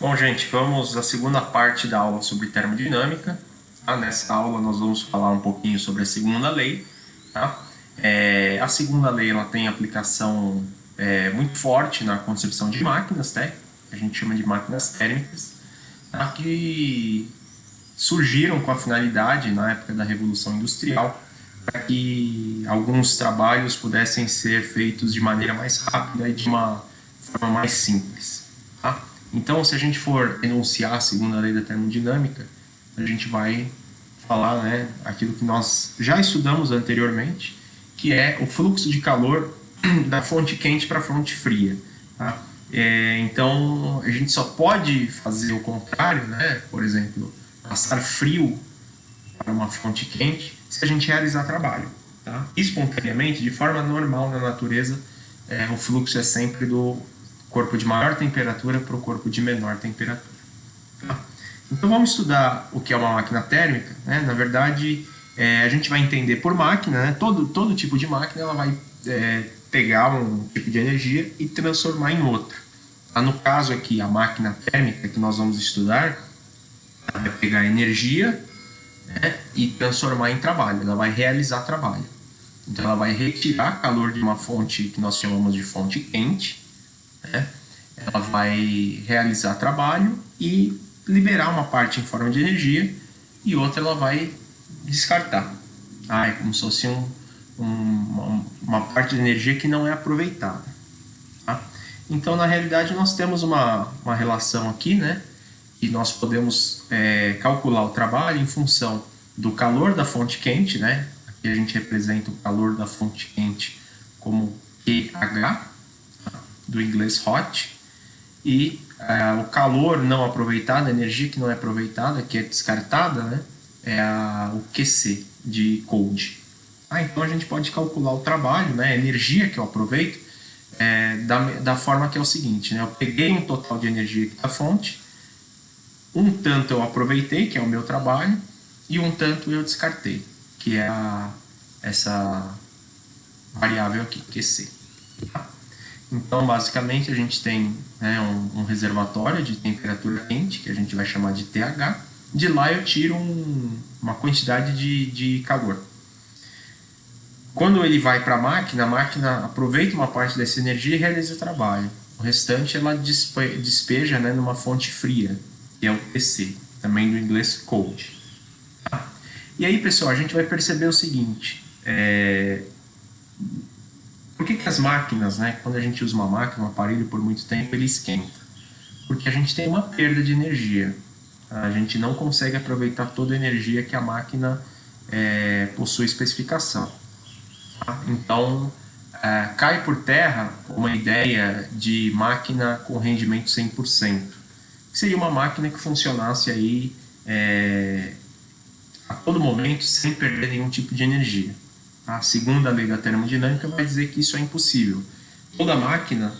Bom, gente, vamos à segunda parte da aula sobre termodinâmica. Tá? Nessa aula nós vamos falar um pouquinho sobre a segunda lei. Tá? A segunda lei ela tem aplicação muito forte na construção de máquinas, tá? A gente chama de máquinas térmicas, tá? Que surgiram com a finalidade, na época da Revolução Industrial, para que alguns trabalhos pudessem ser feitos de maneira mais rápida e de uma forma mais simples. Tá? Então, se a gente for enunciar a segunda lei da termodinâmica, a gente vai falar, né, aquilo que nós já estudamos anteriormente, que é o fluxo de calor da fonte quente para a fonte fria. Tá? Então, a gente só pode fazer o contrário, né? Por exemplo, passar frio para uma fonte quente se a gente realizar trabalho. Tá? Espontaneamente, de forma normal na natureza, o fluxo é sempre do corpo de maior temperatura para o corpo de menor temperatura. Tá? Então vamos estudar o que é uma máquina térmica. Né? Na verdade, a gente vai entender por máquina, né? todo tipo de máquina ela vai pegar um tipo de energia e transformar em outra. Tá? No caso aqui, a máquina térmica que nós vamos estudar, ela vai pegar energia, né, e transformar em trabalho, ela vai realizar trabalho. Então ela vai retirar calor de uma fonte que nós chamamos de fonte quente, né? Ela vai realizar trabalho e liberar uma parte em forma de energia e outra ela vai descartar. É como se fosse uma parte de energia que não é aproveitada. Tá? Então, na realidade, nós temos uma relação aqui, né? E nós podemos calcular o trabalho em função do calor da fonte quente, né? Aqui a gente representa o calor da fonte quente como QH, do inglês hot, e o calor não aproveitado, a energia que não é aproveitada, que é descartada, né? O QC, de cold. Então a gente pode calcular o trabalho, né? A energia que eu aproveito, da forma que é o seguinte, né? Eu peguei um total de energia aqui da fonte, um tanto eu aproveitei, que é o meu trabalho, e um tanto eu descartei, que é essa variável aqui, QC. Tá? Então, basicamente, a gente tem, né, um reservatório de temperatura quente, que a gente vai chamar de TH. De lá eu tiro uma quantidade de calor. Quando ele vai para a máquina aproveita uma parte dessa energia e realiza o trabalho. O restante ela despeja, né, numa fonte fria, que é o PC, também do inglês cold. Tá? E aí, pessoal, a gente vai perceber o seguinte: por que as máquinas, né, quando a gente usa uma máquina, um aparelho por muito tempo, ele esquenta? Porque a gente tem uma perda de energia. A gente não consegue aproveitar toda a energia que a máquina possui especificação. Tá? Então, cai por terra uma ideia de máquina com rendimento 100%. Que seria uma máquina que funcionasse aí a todo momento sem perder nenhum tipo de energia. A segunda lei da termodinâmica vai dizer que isso é impossível. Toda máquina,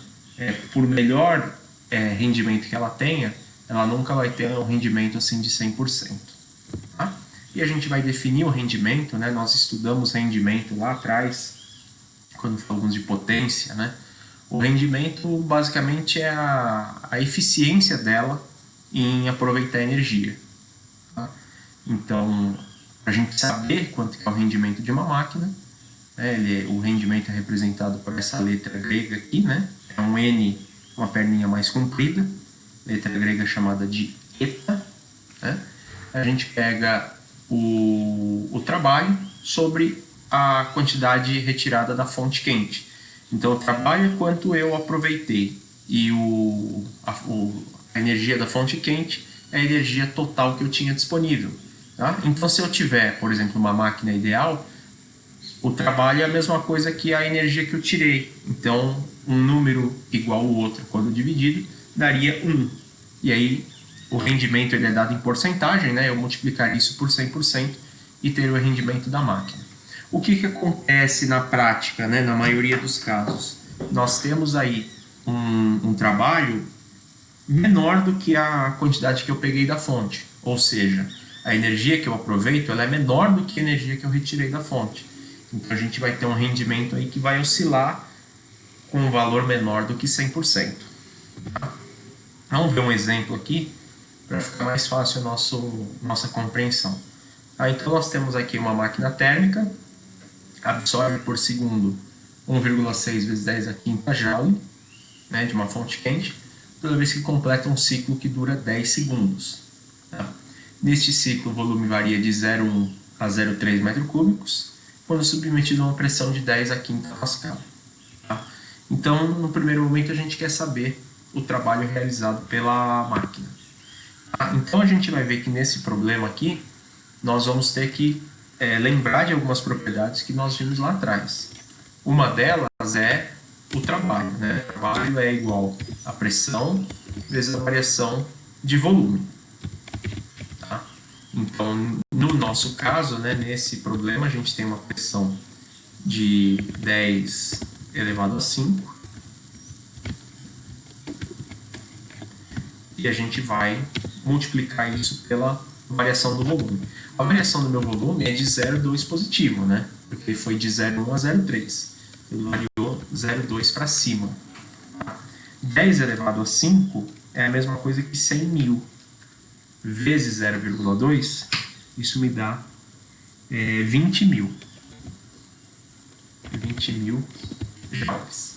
por melhor rendimento que ela tenha, ela nunca vai ter um rendimento assim de 100%. Tá? E a gente vai definir o rendimento, né? Nós estudamos rendimento lá atrás, quando falamos de potência, né? O rendimento basicamente é a eficiência dela em aproveitar a energia. Tá? Então, para a gente saber quanto é o rendimento de uma máquina, né, o rendimento é representado por essa letra grega aqui, né? É um N, uma perninha mais comprida, letra grega chamada de eta. Né? A gente pega o trabalho sobre a quantidade retirada da fonte quente. Então, o trabalho é quanto eu aproveitei e a energia da fonte quente é a energia total que eu tinha disponível. Tá? Então, se eu tiver, por exemplo, uma máquina ideal, o trabalho é a mesma coisa que a energia que eu tirei. Então, um número igual ao outro, quando dividido, daria 1. E aí, o rendimento ele é dado em porcentagem, né? Eu multiplicar isso por 100% e ter o rendimento da máquina. O que acontece na prática, né? Na maioria dos casos? Nós temos aí um trabalho menor do que a quantidade que eu peguei da fonte. Ou seja, a energia que eu aproveito ela é menor do que a energia que eu retirei da fonte. Então a gente vai ter um rendimento aí que vai oscilar com um valor menor do que 100%. Vamos ver um exemplo aqui para ficar mais fácil nossa compreensão. Então nós temos aqui uma máquina térmica, absorve por segundo 1,6 vezes 10 a quinta joule, né, de uma fonte quente, toda vez que completa um ciclo que dura 10 segundos. Tá? Neste ciclo, o volume varia de 0,1 a 0,3 metros cúbicos, quando submetido a uma pressão de 10 a quinta pascal. Tá? Então, no primeiro momento, a gente quer saber o trabalho realizado pela máquina. Tá? Então, a gente vai ver que nesse problema aqui, nós vamos ter que lembrar de algumas propriedades que nós vimos lá atrás. Uma delas é o trabalho, né? O trabalho é igual a pressão vezes a variação de volume. Tá? Então, no nosso caso, né, nesse problema, a gente tem uma pressão de 10 elevado a 5 e a gente vai multiplicar isso pela variação do volume. A variação do meu volume é de 0,2 positivo, né? Porque foi de 0,1 a 0,3. Ele variou 0,2 para cima. 10 elevado a 5 é a mesma coisa que 100 mil vezes 0,2, isso me dá 20 mil. 20 mil joules.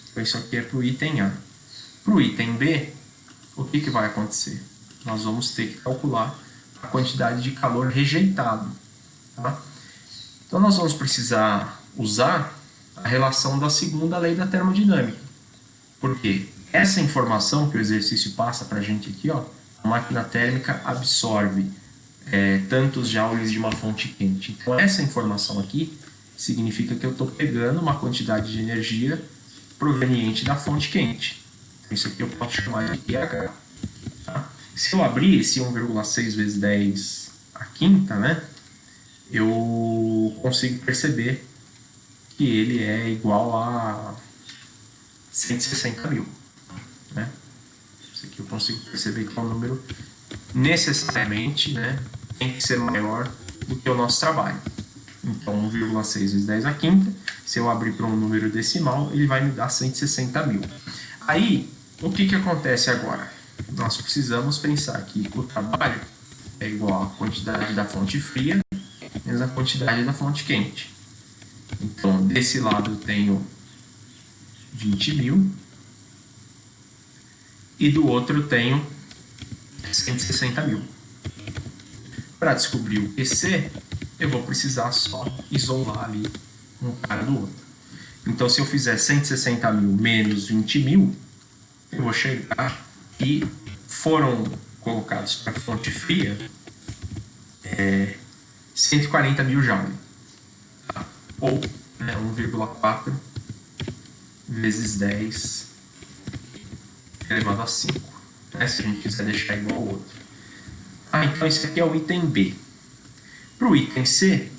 Então isso aqui é para o item A. Para o item B, o que vai acontecer? Nós vamos ter que calcular a quantidade de calor rejeitado. Tá? Então nós vamos precisar usar a relação da segunda lei da termodinâmica. Porque essa informação que o exercício passa para a gente aqui, ó, a máquina térmica absorve tantos joules de uma fonte quente. Então essa informação aqui significa que eu estou pegando uma quantidade de energia proveniente da fonte quente. Isso aqui eu posso chamar de QH. Tá? Se eu abrir esse 1,6 vezes 10 a quinta, né, eu consigo perceber que ele é igual a 160 mil. Né? Isso aqui eu consigo perceber que é um número necessariamente, né, tem que ser maior do que o nosso trabalho. Então 1,6 vezes 10 a quinta, se eu abrir para um número decimal, ele vai me dar 160 mil. Aí, o que acontece agora? Nós precisamos pensar que o trabalho é igual à quantidade da fonte fria menos a quantidade da fonte quente. Então, desse lado eu tenho 20 mil e do outro eu tenho 160 mil. Para descobrir o QC, eu vou precisar só isolar ali um cara do outro. Então, se eu fizer 160 mil menos 20 mil, eu vou chegar e foram colocados para fonte fria 140 mil joule. Tá? Ou 1,4 vezes 10 elevado a 5. Né? Se a gente quiser deixar igual ao outro. Então esse aqui é o item B. Para o item C,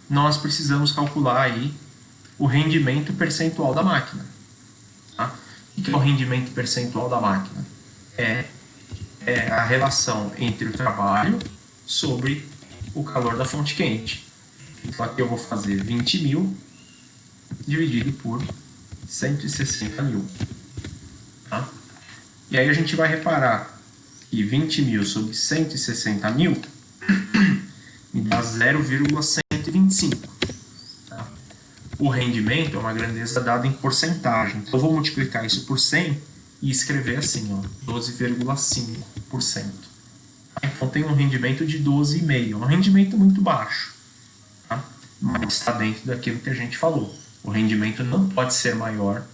nós precisamos calcular aí o rendimento percentual da máquina. Tá? O que é o rendimento percentual da máquina? É a relação entre o trabalho sobre o calor da fonte quente. Então aqui eu vou fazer 20 mil dividido por 160 mil. Tá? E aí a gente vai reparar que 20 mil sobre 160 mil me dá 0,125. Tá? O rendimento é uma grandeza dada em porcentagem. Então eu vou multiplicar isso por 100 e escrever assim, 12,5%. Então tem um rendimento de 12,5%. Um rendimento muito baixo. Tá? Mas está dentro daquilo que a gente falou. O rendimento não pode ser maior,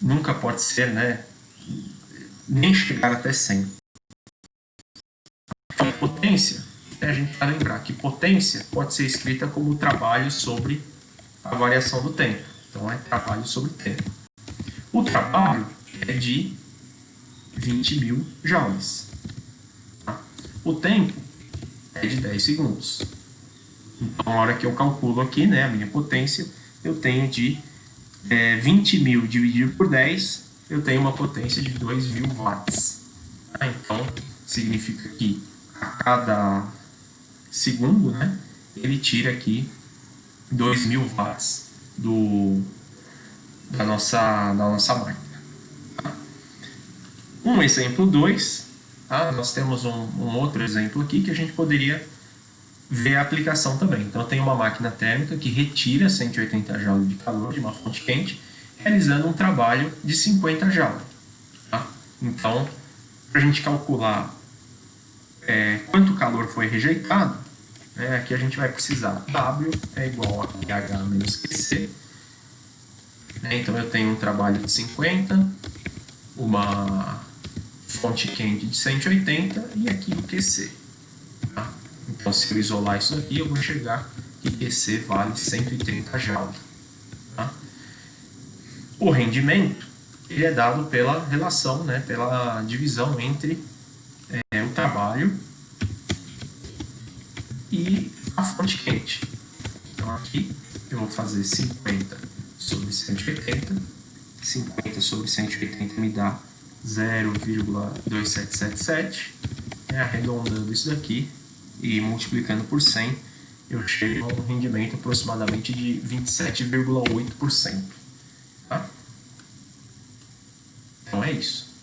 nunca pode ser, né, nem chegar até 100. Então, potência, a gente vai lembrar que potência pode ser escrita como trabalho sobre a variação do tempo. Então, é trabalho sobre tempo. O trabalho é de 20 mil joules. Tá? O tempo é de 10 segundos. Então, na hora que eu calculo aqui, né, a minha potência, eu tenho de 20 mil dividido por 10, eu tenho uma potência de 2.000 watts. Tá? Então, significa que a cada segundo, né, ele tira aqui 2.000 watts da nossa máquina. Tá? Um exemplo 2, tá? Nós temos um outro exemplo aqui que a gente poderia ver a aplicação também. Então, eu tenho uma máquina térmica que retira 180 joules de calor de uma fonte quente, realizando um trabalho de 50 joules. Tá? Então, para a gente calcular quanto calor foi rejeitado, né, aqui a gente vai precisar W é igual a QH menos QC. Né, então, eu tenho um trabalho de 50, uma fonte quente de 180 e aqui o QC. Tá? Então, se eu isolar isso aqui, eu vou chegar que QC vale 130 joules. Tá? O rendimento ele é dado pela relação, né, pela divisão entre o trabalho e a fonte quente. Então, aqui eu vou fazer 50 sobre 180. 50 sobre 180 me dá 0,2777. Arredondando isso daqui e multiplicando por 100, eu chego a um rendimento aproximadamente de 27,8%. Tá? Então é isso.